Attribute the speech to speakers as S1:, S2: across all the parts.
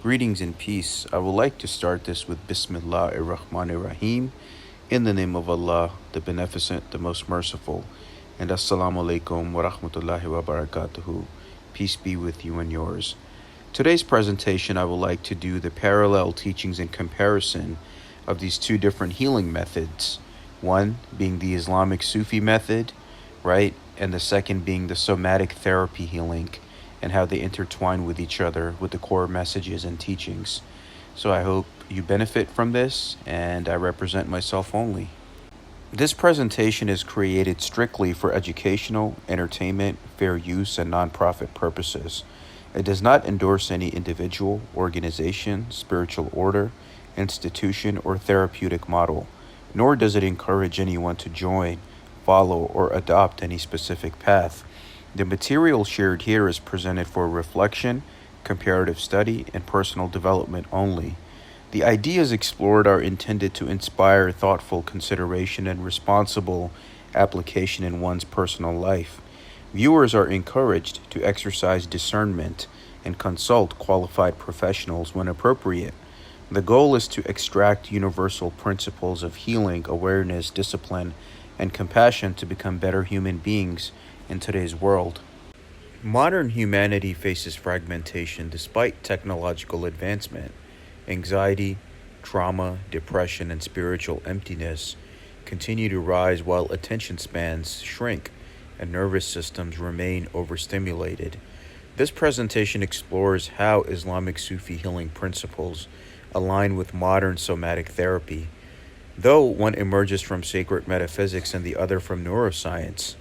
S1: Greetings and peace. I would like to start this with Bismillah ar-Rahman ar-Rahim, in the name of Allah, the Beneficent, the Most Merciful, and Assalamu alaikum wa rahmatullahi wa barakatuhu. Peace be with you and yours. Today's presentation, I would like to do the parallel teachings and comparison of these two different healing methods. One being the Islamic Sufi method, right? And the second being the somatic therapy healing, and how they intertwine with each other with the core messages and teachings. So I hope you benefit from this, and I represent myself only. This presentation is created strictly for educational, entertainment, fair use, and nonprofit purposes. It does not endorse any individual, organization, spiritual order, institution, or therapeutic model, nor does it encourage anyone to join, follow, or adopt any specific path. The material shared here is presented for reflection, comparative study, and personal development only. The ideas explored are intended to inspire thoughtful consideration and responsible application in one's personal life. Viewers are encouraged to exercise discernment and consult qualified professionals when appropriate. The goal is to extract universal principles of healing, awareness, discipline, and compassion to become better human beings in today's world. Modern humanity faces fragmentation despite technological advancement. Anxiety, trauma, depression, and spiritual emptiness continue to rise while attention spans shrink and nervous systems remain overstimulated. This presentation explores how Islamic Sufi healing principles align with modern somatic therapy. Though one emerges from sacred metaphysics and the other from neuroscience,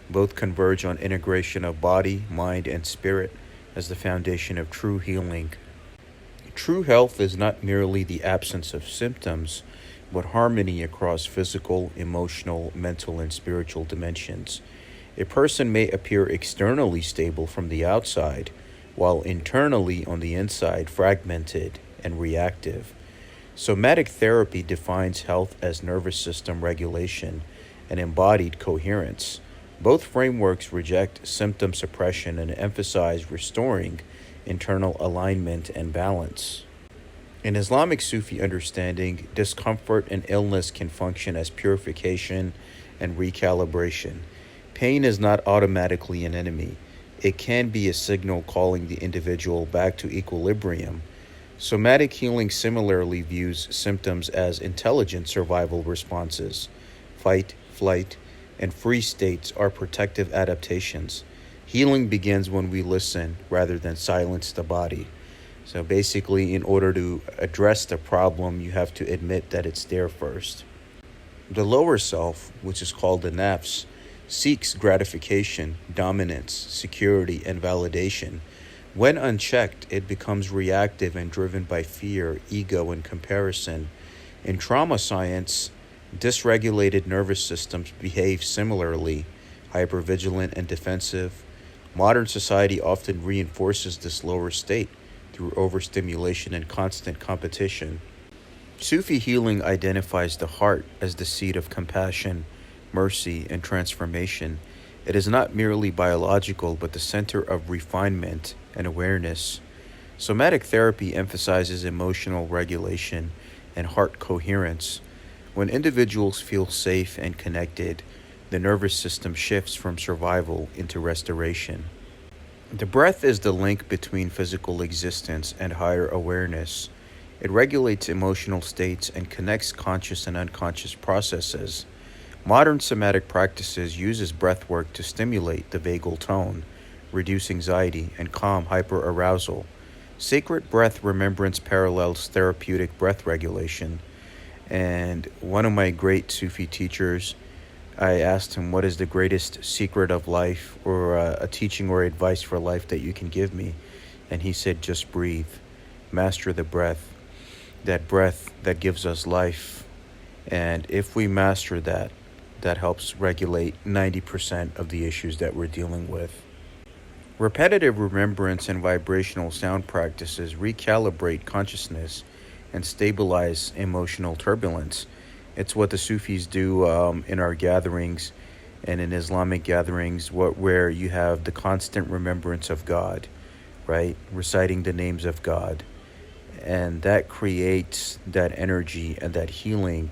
S1: both converge on integration of body, mind, and spirit as the foundation of true healing. True health is not merely the absence of symptoms, but harmony across physical, emotional, mental, and spiritual dimensions. A person may appear externally stable from the outside, while internally on the inside fragmented and reactive. Somatic therapy defines health as nervous system regulation and embodied coherence. Both frameworks reject symptom suppression and emphasize restoring internal alignment and balance. In Islamic Sufi understanding, discomfort and illness can function as purification and recalibration. Pain is not automatically an enemy. It can be a signal calling the individual back to equilibrium. Somatic healing similarly views symptoms as intelligent survival responses. Fight, flight, and freeze states are protective adaptations. Healing begins when we listen rather than silence the body. So basically, in order to address the problem, you have to admit that it's there first. The lower self, which is called the nafs, seeks gratification, dominance, security, and validation. When unchecked, it becomes reactive and driven by fear, ego, and comparison. In trauma science, dysregulated nervous systems behave similarly, hypervigilant and defensive. Modern society often reinforces this lower state through overstimulation and constant competition. Sufi healing identifies the heart as the seat of compassion, mercy, and transformation. It is not merely biological, but the center of refinement and awareness. Somatic therapy emphasizes emotional regulation and heart coherence. When individuals feel safe and connected, the nervous system shifts from survival into restoration. The breath is the link between physical existence and higher awareness. It regulates emotional states and connects conscious and unconscious processes. Modern somatic practices uses breath work to stimulate the vagal tone, reduce anxiety, and calm hyperarousal. Sacred breath remembrance parallels therapeutic breath regulation. And one of my great Sufi teachers, I asked him, what is the greatest secret of life, or a teaching or advice for life that you can give me? And he said, just breathe. Master the breath. That breath that gives us life. And if we master that, that helps regulate 90% of the issues that we're dealing with. Repetitive remembrance and vibrational sound practices recalibrate consciousness and stabilize emotional turbulence. It's what the Sufis do in our gatherings and in Islamic gatherings, where you have the constant remembrance of God, right? Reciting the names of God. and that creates that energy and that healing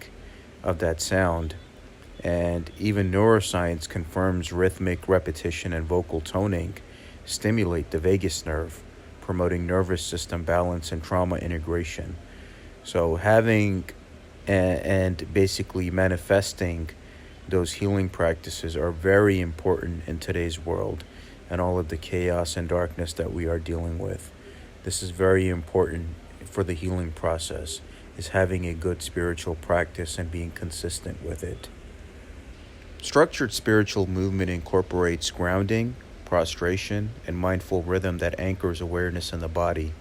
S1: of that sound. And even neuroscience confirms rhythmic repetition and vocal toning stimulate the vagus nerve, promoting nervous system balance and trauma integration. So having and basically manifesting those healing practices are very important in today's world and all of the chaos and darkness that we are dealing with. This is very important for the healing process, is having a good spiritual practice and being consistent with it. Structured spiritual movement incorporates grounding, prostration, and mindful rhythm that anchors awareness in the body.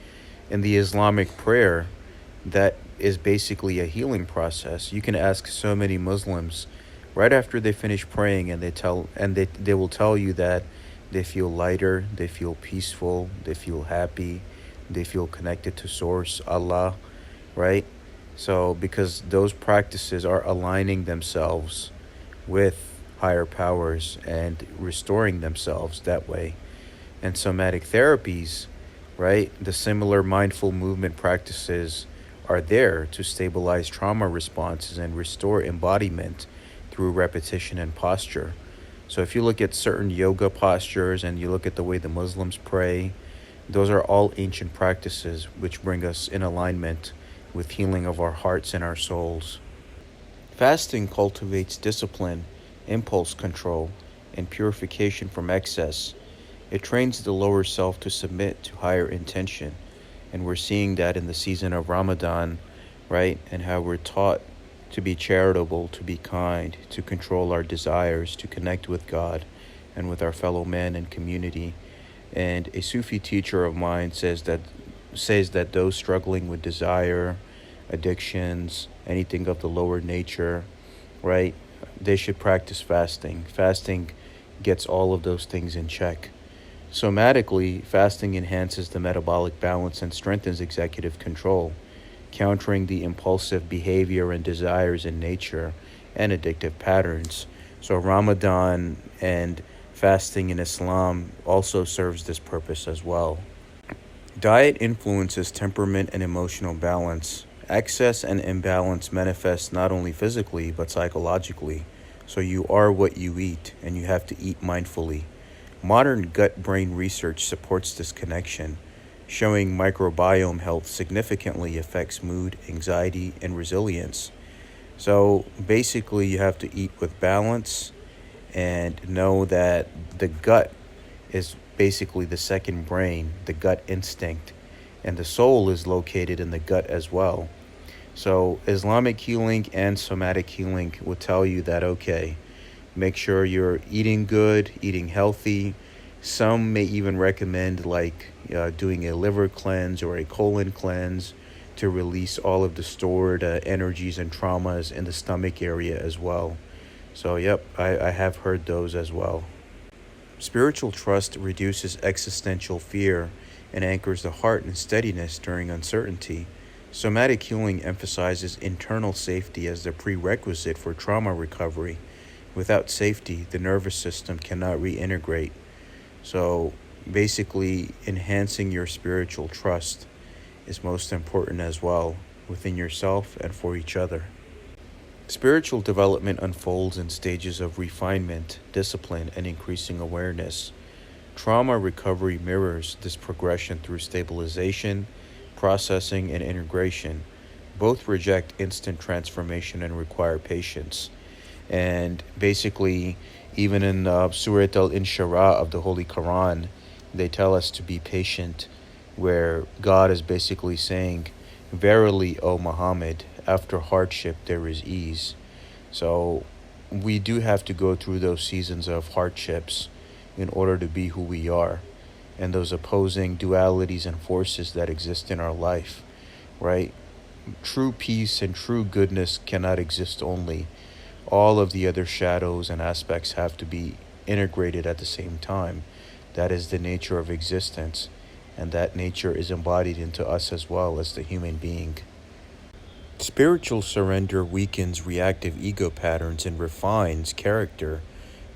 S1: In the Islamic prayer, that is basically a healing process. You can ask so many Muslims right after they finish praying, and they will tell you that they feel lighter, they feel peaceful, they feel happy, they feel connected to Source, Allah, right? So because those practices are aligning themselves with higher powers and restoring themselves that way. And somatic therapies, right? The similar mindful movement practices are there to stabilize trauma responses and restore embodiment through repetition and posture. So if you look at certain yoga postures and you look at the way the Muslims pray, those are all ancient practices which bring us in alignment with healing of our hearts and our souls. Fasting cultivates discipline, impulse control, and purification from excess. It trains the lower self to submit to higher intention. And we're seeing that in the season of Ramadan, right? And how we're taught to be charitable, to be kind, to control our desires, to connect with God and with our fellow men and community. And a Sufi teacher of mine says that those struggling with desire, addictions, anything of the lower nature, right? They should practice fasting. Fasting gets all of those things in check. Somatically, fasting enhances the metabolic balance and strengthens executive control, countering the impulsive behavior and desires in nature and addictive patterns. So Ramadan and fasting in Islam also serves this purpose as well. Diet influences temperament and emotional balance. Excess and imbalance manifest not only physically but psychologically. So you are what you eat, and you have to eat mindfully. Modern gut-brain research supports this connection, showing microbiome health significantly affects mood, anxiety, and resilience. So basically, you have to eat with balance and know that the gut is basically the second brain, the gut instinct, and the soul is located in the gut as well. So Islamic healing and somatic healing will tell you that, okay, make sure you're eating good, eating healthy. Some may even recommend doing a liver cleanse or a colon cleanse to release all of the stored energies and traumas in the stomach area as well. So yep, I have heard those as well. Spiritual trust reduces existential fear and anchors the heart in steadiness during uncertainty. Somatic healing emphasizes internal safety as the prerequisite for trauma recovery. Without safety, the nervous system cannot reintegrate. So basically, enhancing your spiritual trust is most important as well, within yourself and for each other. Spiritual development unfolds in stages of refinement, discipline, and increasing awareness. Trauma recovery mirrors this progression through stabilization, processing, and integration. Both reject instant transformation and require patience. And basically, even in Surat al-Inshirah of the Holy Quran, they tell us to be patient, where God is basically saying, "Verily, O Muhammad, after hardship there is ease." So we do have to go through those seasons of hardships in order to be who we are, and those opposing dualities and forces that exist in our life, right? True peace and true goodness cannot exist only. All of the other shadows and aspects have to be integrated at the same time. That is the nature of existence, and that nature is embodied into us as well as the human being. Spiritual surrender weakens reactive ego patterns and refines character.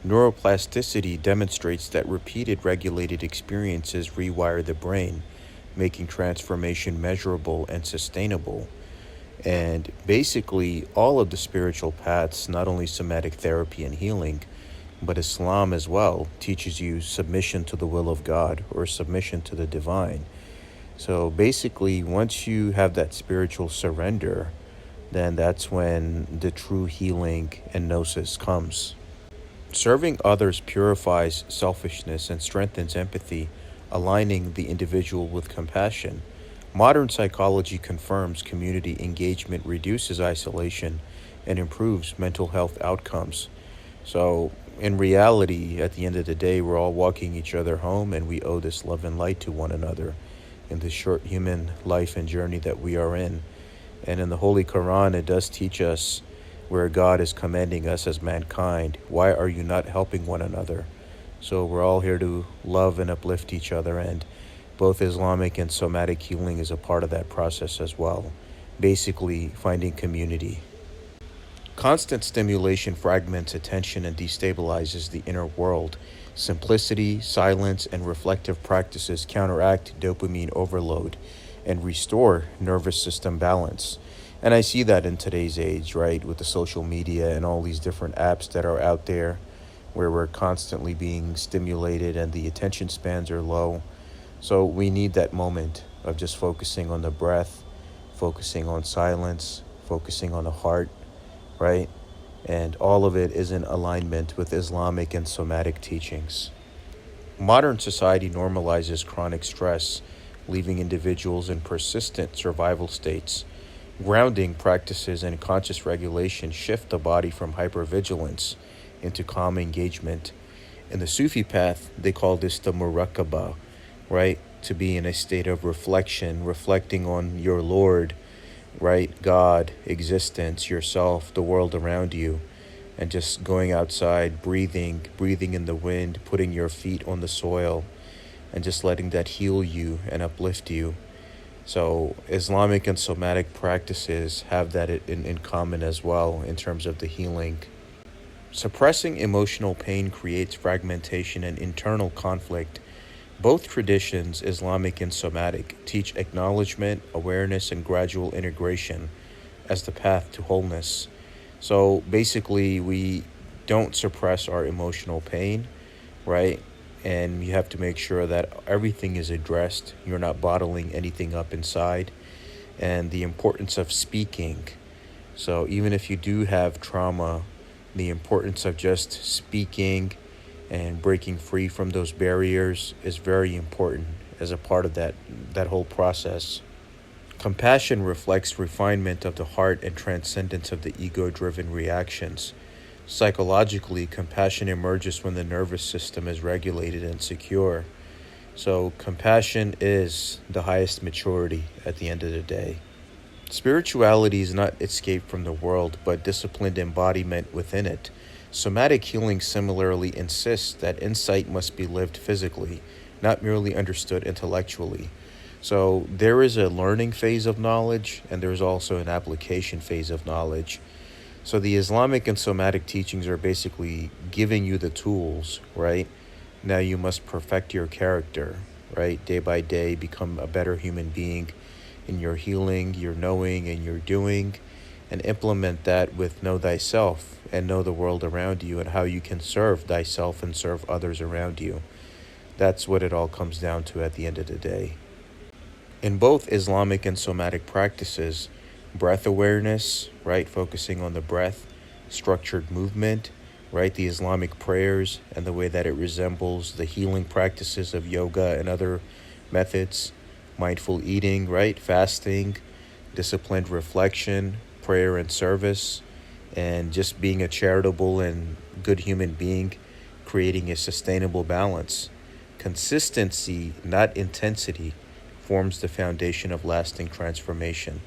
S1: Neuroplasticity demonstrates that repeated regulated experiences rewire the brain, making transformation measurable and sustainable. And basically, all of the spiritual paths, not only somatic therapy and healing, but Islam as well, teaches you submission to the will of God or submission to the divine. So basically, once you have that spiritual surrender, then that's when the true healing and gnosis comes. Serving others purifies selfishness and strengthens empathy, aligning the individual with compassion. Modern psychology confirms community engagement reduces isolation and improves mental health outcomes. So, in reality, at the end of the day, we're all walking each other home, and we owe this love and light to one another in this short human life and journey that we are in. And in the Holy Quran, it does teach us where God is commanding us as mankind. Why are you not helping one another? So we're all here to love and uplift each other, and both Islamic and somatic healing is a part of that process as well. Basically, finding community. Constant stimulation fragments attention and destabilizes the inner world. Simplicity, silence, and reflective practices counteract dopamine overload and restore nervous system balance. And I see that in today's age, right, with the social media and all these different apps that are out there where we're constantly being stimulated and the attention spans are low. So we need that moment of just focusing on the breath, focusing on silence, focusing on the heart, right? And all of it is in alignment with Islamic and somatic teachings. Modern society normalizes chronic stress, leaving individuals in persistent survival states. Grounding practices and conscious regulation shift the body from hypervigilance into calm engagement. In the Sufi path, they call this the muraqabah, right? To be in a state of reflection, reflecting on your Lord, right? God, existence, yourself, the world around you, and just going outside, breathing in the wind, putting your feet on the soil, and just letting that heal you and uplift you. So Islamic and somatic practices have that in common as well in terms of the healing. Suppressing emotional pain creates fragmentation and internal conflict. Both traditions, Islamic and somatic, teach acknowledgement, awareness, and gradual integration as the path to wholeness. So basically, we don't suppress our emotional pain, right? And you have to make sure that everything is addressed. You're not bottling anything up inside. And the importance of speaking. So even if you do have trauma, the importance of just speaking and breaking free from those barriers is very important as a part of that whole process. Compassion reflects refinement of the heart and transcendence of the ego-driven reactions. Psychologically, compassion emerges when the nervous system is regulated and secure. So compassion is the highest maturity at the end of the day. Spirituality is not escape from the world, but disciplined embodiment within it. Somatic healing similarly insists that insight must be lived physically, not merely understood intellectually. So there is a learning phase of knowledge, and there's also an application phase of knowledge. So the Islamic and somatic teachings are basically giving you the tools, right? Now you must perfect your character, right? Day by day, become a better human being in your healing, your knowing, and your doing, and implement that with know thyself and know the world around you and how you can serve thyself and serve others around you. That's what it all comes down to at the end of the day. In both Islamic and somatic practices, breath awareness, right, focusing on the breath, structured movement, right, the Islamic prayers and the way that it resembles the healing practices of yoga and other methods, mindful eating, right, fasting, disciplined reflection, prayer and service, and just being a charitable and good human being, creating a sustainable balance. Consistency, not intensity, forms the foundation of lasting transformation.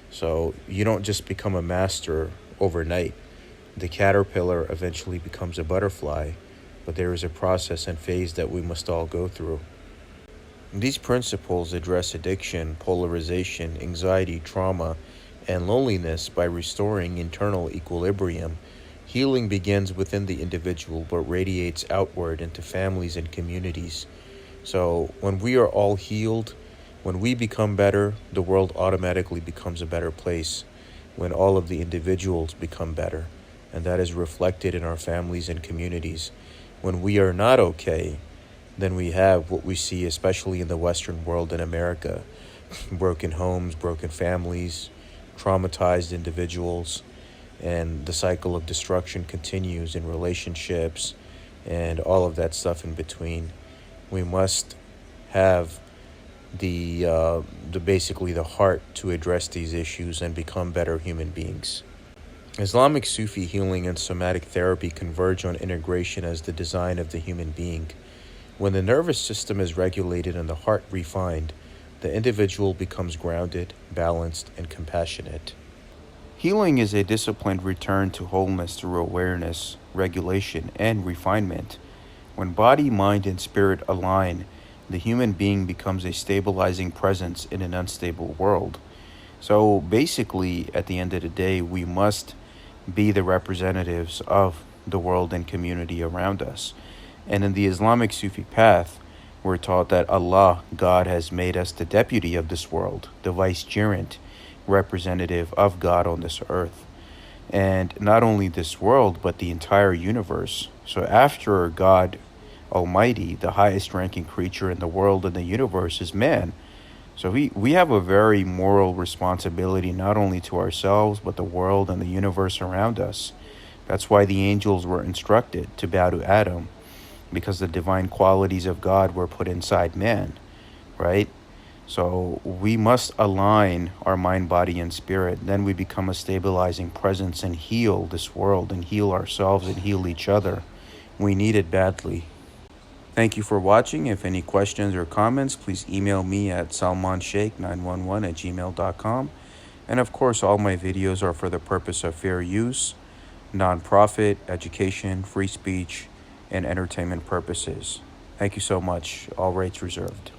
S1: So you don't just become a master overnight. The caterpillar eventually becomes a butterfly, but there is a process and phase that we must all go through. These principles address addiction, polarization, anxiety, trauma, and loneliness by restoring internal equilibrium. Healing begins within the individual but radiates outward into families and communities. So when we are all healed, When we become better, the world automatically becomes a better place. When all of the individuals become better, and that is reflected in our families and communities. When we are not okay, then we have what we see, especially in the Western world in America: broken homes, broken families, traumatized individuals, and the cycle of destruction continues in relationships and all of that stuff in between. We must have the basically the heart to address these issues and become better human beings. Islamic Sufi healing and somatic therapy converge on integration as the design of the human being. When the nervous system is regulated and the heart refined, the individual becomes grounded, balanced, and compassionate. Healing is a disciplined return to wholeness through awareness, regulation, and refinement. When body, mind, and spirit align, the human being becomes a stabilizing presence in an unstable world. So basically, at the end of the day, we must be the representatives of the world and community around us. And in the Islamic Sufi path, we're taught that Allah, God, has made us the deputy of this world, the vicegerent representative of God on this earth. And not only this world, but the entire universe. So after God Almighty, the highest ranking creature in the world and the universe is man. So we have a very moral responsibility, not only to ourselves, but the world and the universe around us. That's why the angels were instructed to bow to Adam, because the divine qualities of God were put inside man, right? So we must align our mind, body, and spirit. Then we become a stabilizing presence and heal this world and heal ourselves and heal each other. We need it badly. Thank you for watching. If any questions or comments, please email me at salmansheikh911@gmail.com. And of course, all my videos are for the purpose of fair use, nonprofit, education, free speech, and entertainment purposes. Thank you so much. All rights reserved.